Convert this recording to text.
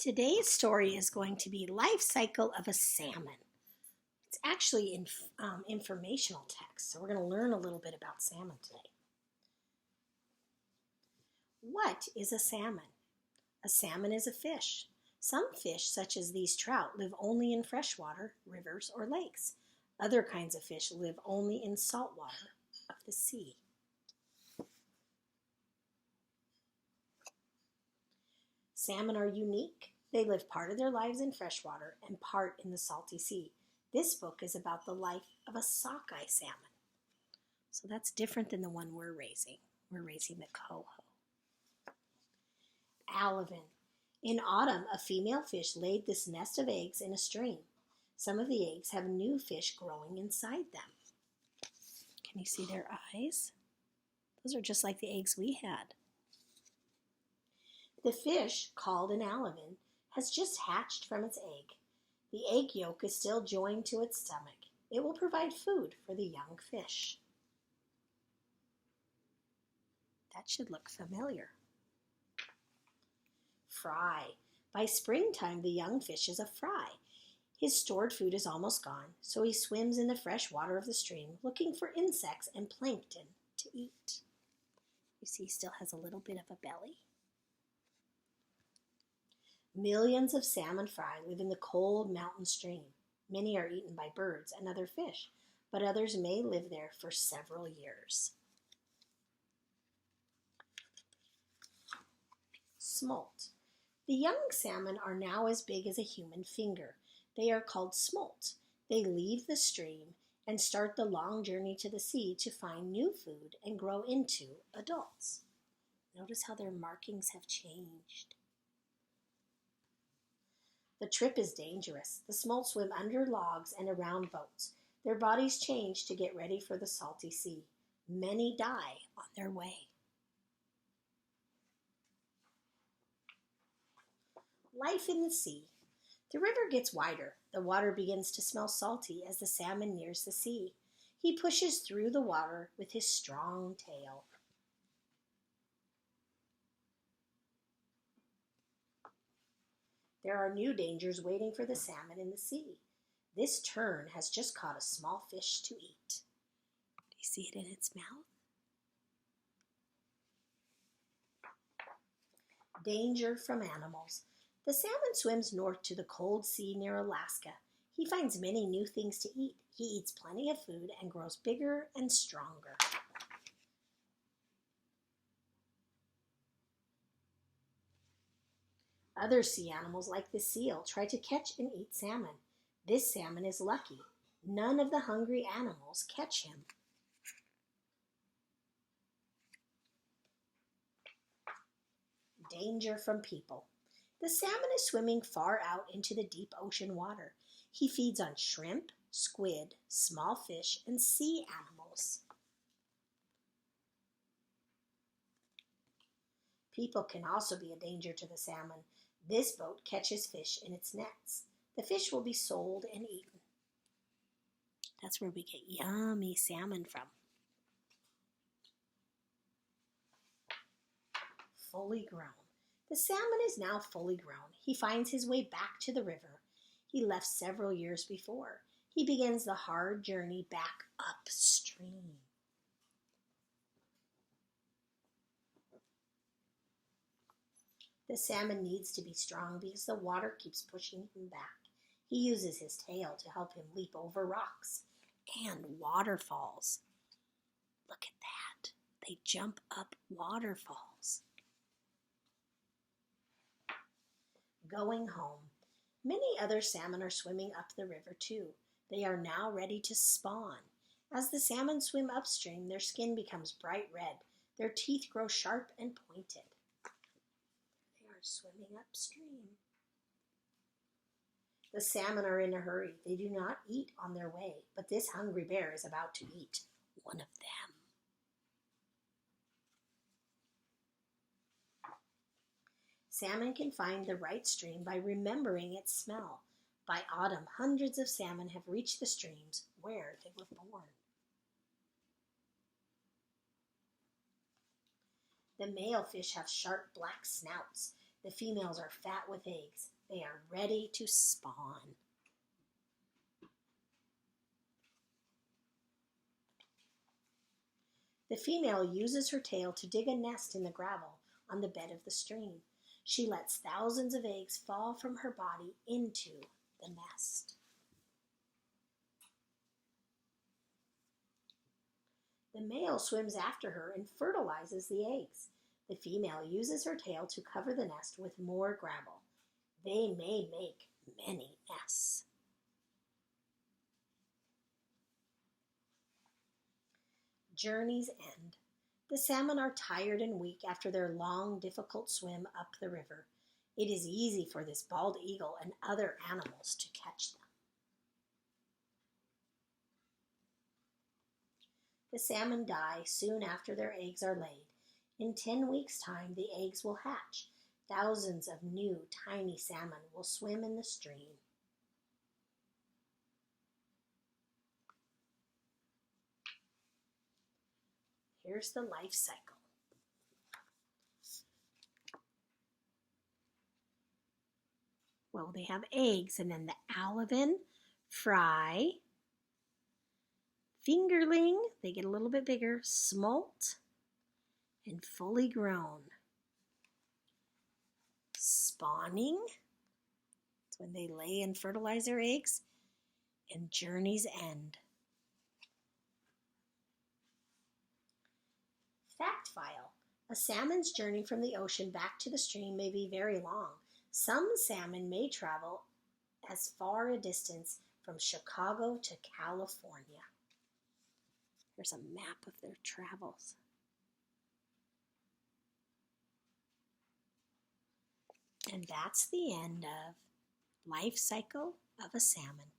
Today's story is going to be Life Cycle of a Salmon. It's actually in informational text, so we're going to learn a little bit about salmon today. What is a salmon? A salmon is a fish. Some fish, such as these trout, live only in freshwater, rivers, or lakes. Other kinds of fish live only in salt water of the sea. Salmon are unique. They live part of their lives in freshwater and part in the salty sea. This book is about the life of a sockeye salmon. So that's different than the one we're raising. We're raising the coho. Alevin. In autumn, a female fish laid this nest of eggs in a stream. Some of the eggs have new fish growing inside them. Can you see their eyes? Those are just like the eggs we had. The fish, called an alevin, has just hatched from its egg. The egg yolk is still joined to its stomach. It will provide food for the young fish. That should look familiar. Fry. By springtime, the young fish is a fry. His stored food is almost gone, so he swims in the fresh water of the stream, looking for insects and plankton to eat. You see, he still has a little bit of a belly. Millions of salmon fry live in the cold mountain stream. Many are eaten by birds and other fish, but others may live there for several years. Smolt. The young salmon are now as big as a human finger. They are called smolt. They leave the stream and start the long journey to the sea to find new food and grow into adults. Notice how their markings have changed. The trip is dangerous. The smolt swim under logs and around boats. Their bodies change to get ready for the salty sea. Many die on their way. Life in the sea. The river gets wider. The water begins to smell salty as the salmon nears the sea. He pushes through the water with his strong tail. There are new dangers waiting for the salmon in the sea. This tern has just caught a small fish to eat. Do you see it in its mouth? Danger from animals. The salmon swims north to the cold sea near Alaska. He finds many new things to eat. He eats plenty of food and grows bigger and stronger. Other sea animals, like the seal, try to catch and eat salmon. This salmon is lucky. None of the hungry animals catch him. Danger from people. The salmon is swimming far out into the deep ocean water. He feeds on shrimp, squid, small fish, and sea animals. People can also be a danger to the salmon. This boat catches fish in its nets. The fish will be sold and eaten. That's where we get yummy salmon from. Fully grown. The salmon is now fully grown. He finds his way back to the river. He left several years before. He begins the hard journey back upstream. The salmon needs to be strong because the water keeps pushing him back. He uses his tail to help him leap over rocks and waterfalls. Look at that. They jump up waterfalls. Going home. Many other salmon are swimming up the river too. They are now ready to spawn. As the salmon swim upstream, their skin becomes bright red. Their teeth grow sharp and pointed. Swimming upstream. The salmon are in a hurry. They do not eat on their way, but this hungry bear is about to eat one of them. Salmon can find the right stream by remembering its smell. By autumn, hundreds of salmon have reached the streams where they were born. The male fish have sharp black snouts. The females are fat with eggs. They are ready to spawn. The female uses her tail to dig a nest in the gravel on the bed of the stream. She lets thousands of eggs fall from her body into the nest. The male swims after her and fertilizes the eggs. The female uses her tail to cover the nest with more gravel. They may make many nests. Journey's end. The salmon are tired and weak after their long, difficult swim up the river. It is easy for this bald eagle and other animals to catch them. The salmon die soon after their eggs are laid. In 10 weeks' time, the eggs will hatch. Thousands of new, tiny salmon will swim in the stream. Here's the life cycle. Well, they have eggs, and then the alevin, fry, fingerling, they get a little bit bigger, smolt, and fully grown. Spawning, that's when they lay and fertilize their eggs, and journey's end. Fact file. A salmon's journey from the ocean back to the stream may be very long. Some salmon may travel as far a distance from Chicago to California. Here's a map of their travels. And that's the end of Life Cycle of a Salmon.